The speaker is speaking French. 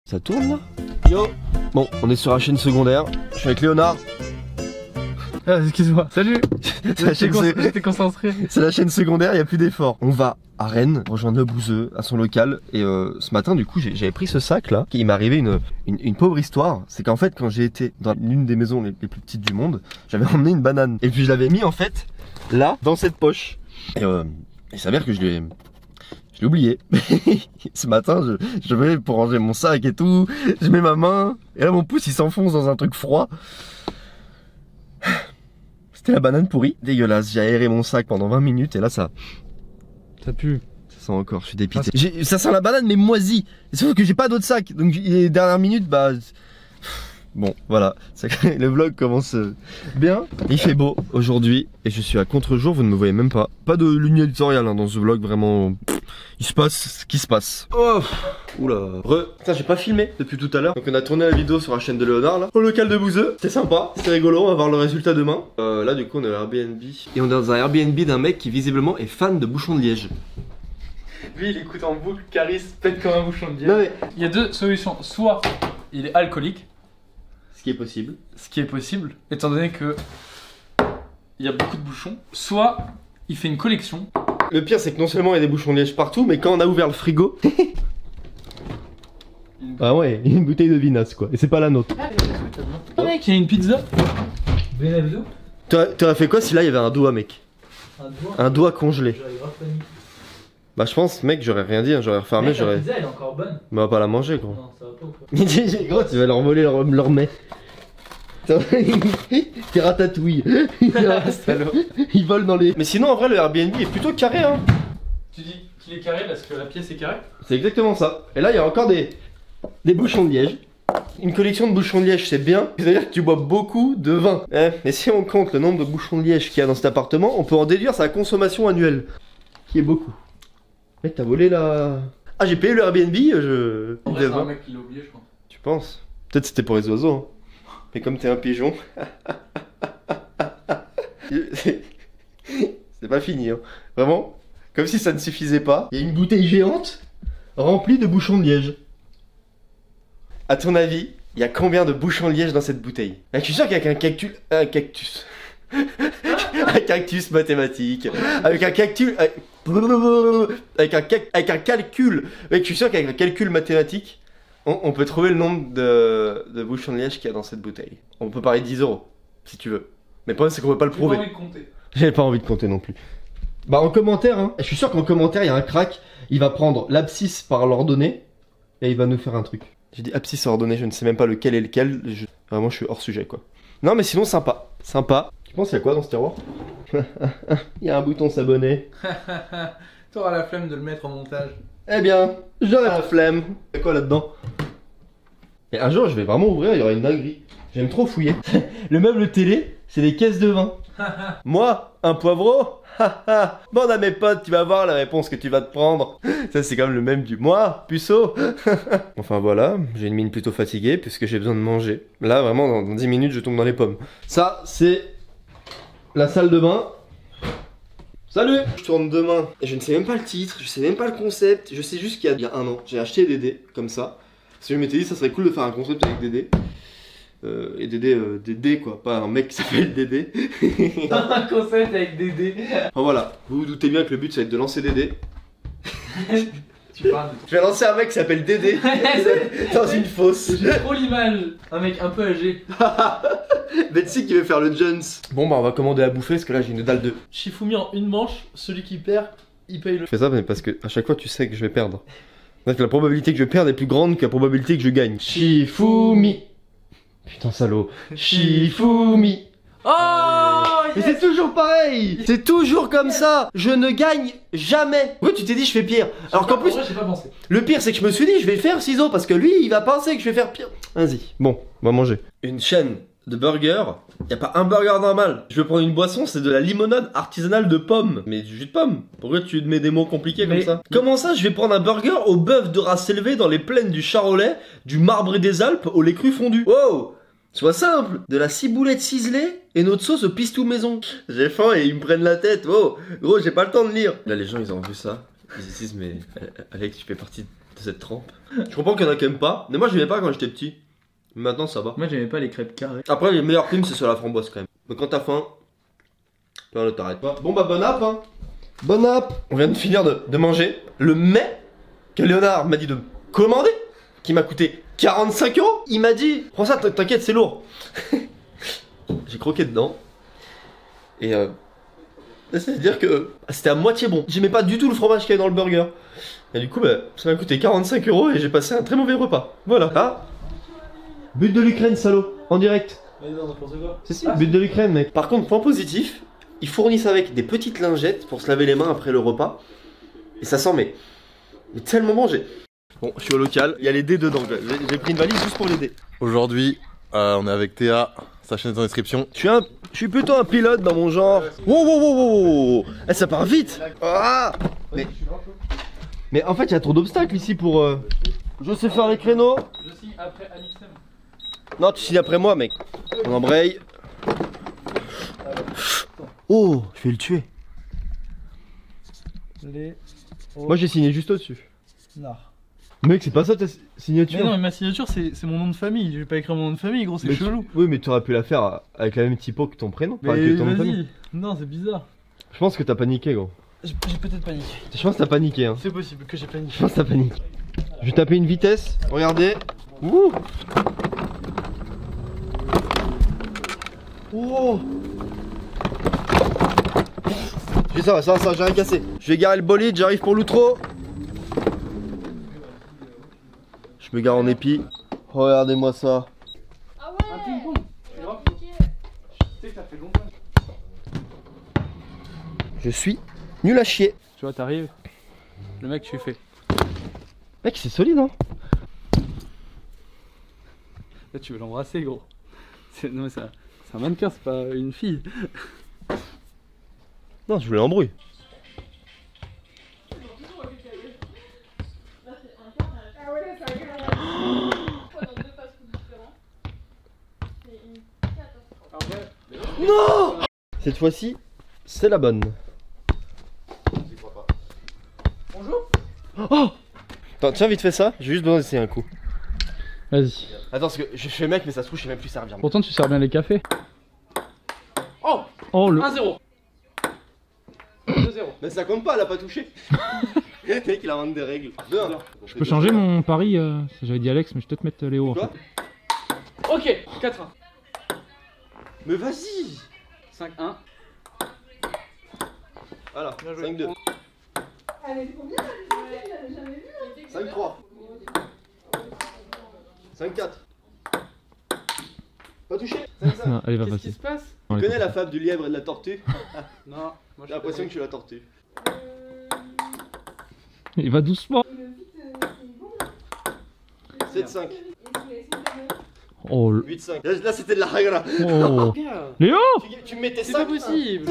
Ça tourne là? Yo. Bon, on est sur la chaîne secondaire. Je suis avec Léonard. Ah, excuse-moi, salut. J'étais concentré. C'est la chaîne secondaire, il n'y a plus d'effort. On va à Rennes, rejoindre le bouseux à son local. Et ce matin, du coup, j'avais pris ce sac là. Il m'est arrivé une pauvre histoire. C'est qu'en fait, quand j'ai été dans l'une des maisons les plus petites du monde, j'avais emmené une banane. Et puis je l'avais mis en fait là, dans cette poche. Et il s'avère que je l'ai oublié. Ce matin, je vais pour ranger mon sac et tout. Je mets ma main. Et là, mon pouce il s'enfonce dans un truc froid. C'était la banane pourrie. Dégueulasse. J'ai aéré mon sac pendant 20 minutes et là, ça pue. Ça sent encore. Je suis dépité. Ça sent la banane, mais moisie. Sauf que j'ai pas d'autre sac. Donc, les dernières minutes, bah. Bon, voilà. Le vlog commence bien. Il fait beau aujourd'hui et je suis à contre-jour. Vous ne me voyez même pas. Pas de ligne éditoriale dans ce vlog, vraiment. Il se passe ce qui se passe. Oh, oula. Putain, j'ai pas filmé depuis tout à l'heure. Donc on a tourné la vidéo sur la chaîne de Léonard là, au local de Bouzeux. C'était sympa, c'était rigolo, on va voir le résultat demain. Là du coup on est à Airbnb. Et on est dans un Airbnb d'un mec qui visiblement est fan de bouchons de liège. Lui il écoute en boucle, Caris pète comme un bouchon de liège. Non mais... Il y a deux solutions, soit il est alcoolique. Ce qui est possible. Ce qui est possible, étant donné que il y a beaucoup de bouchons. Soit il fait une collection. Le pire c'est que non seulement il y a des bouchons de liège partout, mais quand on a ouvert le frigo... Ah ouais, il y a une bouteille de vinasse quoi, et c'est pas la nôtre. Ah mec, il y a une pizza. Benavzo. T'aurais fait quoi si là il y avait un doigt mec? Un doigt congelé. Bah je pense mec, j'aurais rien dit, hein, j'aurais refermé, j'aurais... La pizza elle est encore bonne. Mais on va pas la manger gros. Non, ça va pas ou quoi? Gros, tu vas leur voler leur mets. T'es ratatouille. Ils volent dans les... Mais sinon en vrai le Airbnb est plutôt carré hein. Tu dis qu'il est carré parce que la pièce est carrée? C'est exactement ça. Et là il y a encore des bouchons de liège. Une collection de bouchons de liège c'est bien. C'est-à-dire que tu bois beaucoup de vin. Mais si on compte le nombre de bouchons de liège qu'il y a dans cet appartement, on peut en déduire sa consommation annuelle. Qui est beaucoup. Mec t'as volé la... Ah j'ai payé le Airbnb, En vrai, c'est un mec qui l'a oublié je pense. Tu penses? Peut-être c'était pour les oiseaux hein. Mais comme t'es un pigeon... C'est pas fini hein. Vraiment, comme si ça ne suffisait pas. Il y a une bouteille géante remplie de bouchons de liège. À ton avis, il y a combien de bouchons de liège dans cette bouteille? Là, je suis sûr qu'avec un cactus... Un cactus... un cactus mathématique... Avec un cactus... Avec un calcul... Mec, je suis sûr qu'avec un calcul mathématique... On peut trouver le nombre de bouchons de liège qu'il y a dans cette bouteille. On peut parler de 10 €, si tu veux. Mais le problème c'est qu'on peut pas le prouver. J'ai pas envie de compter. J'avais pas envie de compter non plus. Bah en commentaire, hein, je suis sûr qu'en commentaire il y a un crack. Il va prendre l'abscisse par l'ordonnée et il va nous faire un truc. J'ai dit abscisse ordonnée, je ne sais même pas lequel est lequel. Vraiment je suis hors sujet quoi. Non mais sinon sympa, sympa. Tu penses qu'il y a quoi dans ce tiroir? Il y a un bouton s'abonner. T'auras la flemme de le mettre en montage. Eh bien, j'aurai la flemme. Il y a quoi là-dedans? Et un jour, je vais vraiment ouvrir, il y aura une dinguerie. J'aime trop fouiller. Le meuble télé, c'est des caisses de vin. Moi, un poivreau? Bande à mes potes, tu vas voir la réponse que tu vas te prendre. Ça, c'est quand même le même du moi, puceau. Enfin voilà, j'ai une mine plutôt fatiguée puisque j'ai besoin de manger. Là, vraiment, dans 10 minutes, je tombe dans les pommes. Ça, c'est la salle de bain. Salut! Je tourne demain et je ne sais même pas le titre, je sais même pas le concept, je sais juste qu'il y a un an, j'ai acheté Dédé comme ça. Parce que je m'étais dit ça serait cool de faire un concept avec Dédé. Et Dédé quoi, pas un mec qui s'appelle Dédé. Un concept avec Dédé. Enfin voilà, vous vous doutez bien que le but ça va être de lancer Dédé. Tu parles. Je vais lancer un mec qui s'appelle Dédé dans une fosse. J'ai trop l'image. Un mec un peu âgé. Betsy qui veut faire le Jones. Bon bah on va commander à bouffer parce que là j'ai une dalle de... Shifumi en une manche, celui qui perd, il paye le... Je fais ça mais parce que à chaque fois tu sais que je vais perdre. Donc la probabilité que je perde est plus grande que la probabilité que je gagne. Shifumi. Putain salaud. Shifumi. Oh Mais c'est toujours pareil. C'est toujours comme ça. Je ne gagne jamais. Oui tu t'es dit je fais pire. Alors qu'en plus... j'ai pas pensé. Le pire c'est que je me suis dit je vais faire ciseaux parce que lui il va penser que je vais faire pire. Vas-y. Bon, on va manger. Une chaîne de burger, y a pas un burger normal. Je veux prendre une boisson, c'est de la limonade artisanale de pommes. Mais du jus de pomme. Pourquoi tu mets des mots compliqués comme ça? Comment ça je vais prendre un burger au bœuf de race élevée dans les plaines du Charolais, du Marbré des Alpes au lait cru fondu? Wow! Sois simple! De la ciboulette ciselée et notre sauce au pistou maison. J'ai faim et ils me prennent la tête. Oh! Gros, j'ai pas le temps de lire. Là les gens ils ont vu ça. Ils se disent mais Alex tu fais partie cette trempe. Je comprends qu'il y en a qui aiment pas, mais moi je l'aimais pas quand j'étais petit. Mais maintenant ça va. Moi j'aimais pas les crêpes carrées. Après les meilleures primes c'est sur la framboise quand même. Mais quand t'as faim, là t'arrêtes pas. Bon bah bon app hein. Bon app. On vient de finir de manger le mets que Léonard m'a dit de commander, qui m'a coûté 45 €. Il m'a dit, prends ça, t'inquiète c'est lourd. J'ai croqué dedans. Et c'est-à-dire que c'était à moitié bon. J'aimais pas du tout le fromage qu'il y avait dans le burger. Et du coup, bah, ça m'a coûté 45 € et j'ai passé un très mauvais repas. Voilà. Ah, but de l'Ukraine, salaud, en direct. Mais non, n'importe quoi. C'est si, but de l'Ukraine, mec. Par contre, point positif, ils fournissent avec des petites lingettes pour se laver les mains après le repas. Et ça sent, mais tellement bon. Bon, je suis au local, il y a les dés dedans. J'ai pris une valise juste pour les dés. Aujourd'hui, on est avec Théa, sa chaîne est en description. Je suis plutôt un pilote dans mon genre. Wow, wow, wow, wow. Eh, ça part vite. Ah, mais en fait, il y a trop d'obstacles ici pour. Je sais faire les créneaux. Je signe après Amixem. Non, tu signes après moi, mec. On embraye. Oh, je vais le tuer. Moi, j'ai signé juste au-dessus. Non. Mec, c'est pas ça ta signature. Mais non, mais ma signature c'est mon nom de famille. Je vais pas écrire mon nom de famille, gros, c'est chelou. Oui, mais tu aurais pu la faire avec la même typo que ton prénom. Mais enfin, que ton nom de famille. vas-y. Non, c'est bizarre. Je pense que t'as paniqué, gros. J'ai peut-être paniqué. Je pense que t'as paniqué, hein. C'est possible que j'ai paniqué. Je pense que t'as paniqué. Je vais taper une vitesse. Regardez. Ouh. Oh. Ça va, j'ai rien cassé. Je vais garer le bolide, j'arrive pour l'outro. Je me gare en épi. Regardez-moi ça. Ah Un ouais. ping-pong. Tu vois, tu sais que ça fait longtemps. Je suis nul à chier. Tu vois, t'arrives. Le mec, tu fais. Mec, c'est solide, hein. Là, tu veux l'embrasser, gros. Non, mais c'est un mannequin, c'est pas une fille. Non, je voulais l'embrouille. Ah ouais, ça regarde. Dans deux fast-food différents. C'est une catastrophe. Non. Cette fois-ci, c'est la bonne. Bonjour. Oh. Attends, tiens, vite fait ça. J'ai juste besoin d'essayer un coup. Vas-y. Attends, parce que je fais mec, mais ça se trouve, je sais même plus servir. Pourtant, tu sers bien les cafés. Oh. Oh, le. 1-0. 2-0. Mais ça compte pas, elle a pas touché. Le mec, il invente des règles. Je peux changer mon pari, j'avais dit Alex, mais je vais peut-être mettre Léo en Quoi? fait. Ok, 4-1. Mais vas-y. 5-1. Voilà, 5-2. Elle est combien la j'avais jamais vu. 5-3. 5-4. Pas touché. 5-5. Non, allez, va Qu'est-ce qui passer. se passe? Tu connais la fable du lièvre et de la tortue? Non, moi J'ai l'impression que je suis la tortue. Il va doucement. C'est bon. 7-5. Oh, le... 8-5. Là c'était de la règle. Oh. Pierre, Léo. Tu me mettais c'est pas 5. possible.